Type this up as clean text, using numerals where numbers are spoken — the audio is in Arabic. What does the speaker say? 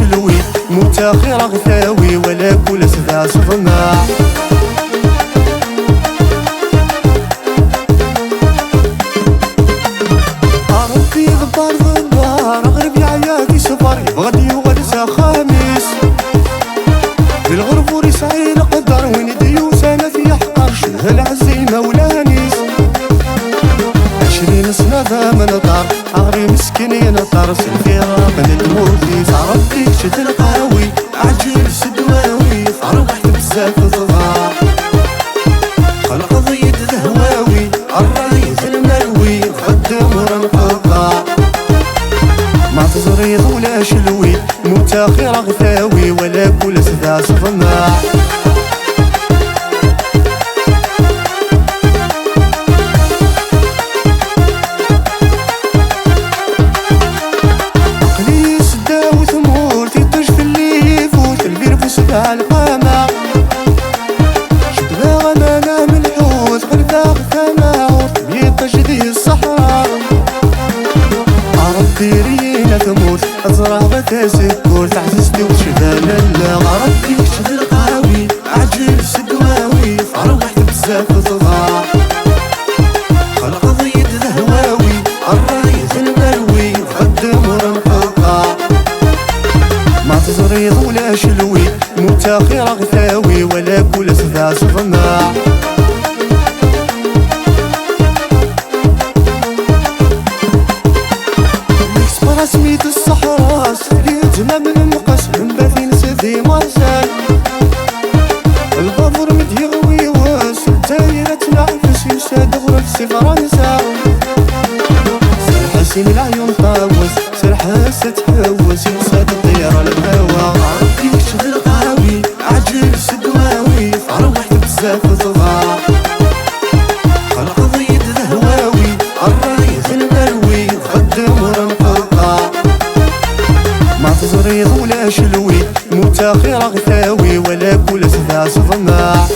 شلوي متاخر غثاوي ولا كل سبع صفنا. ربي غبار غبار غرب يعياكي سفر يبغدي وغرسة خامس في الغرب ورسعي القدر وين ديوس انا في يحقر شبه العزيمة ولانيس 20 سنة ذا من طار أغري مسكين ينطر سلفيرا من الموتيس. ربي شد القاوي عجل سدواوي فرحت بزاف صغار خلق ضيد الهواوي الرايز المروي خدم ورنقضا ما تزريض ولا شلوي متاخر غثاوي ولا كل سبع صفنا. القامة شبه غمانا من الحوت غرفة غثامة بيطش ذي الصحراء. ربي رينا تموت أزرع بتاسكور تعززني وشبال اللغة. ربي شد القاوي عجل سدواوي فروحت بزاف صغار خلق ضيد الهواوي الرايز المروي خدم ورنقضا ما تزريض ولا شلوي متاخر غثاوي ولا كل سبع صفنا. اكسبرا سميت الصحراء سريت ما من مقاس من باثين سيدي مرسال البابور مديغوي واس الدايرة تنعفس يساد غرف سي فرنسا سرحة سين العيون طاوس سرحة ستحوس يساد الطيارة الهوا. ربي يكشف القاوي عجل سدواوي فروحت بزاف صغار خلق ضيد الهواوي الرايز المروي خدم ورنقضا ما تزريض ولا شلوي متاخر غثاوي ولا كل سبع صفنا.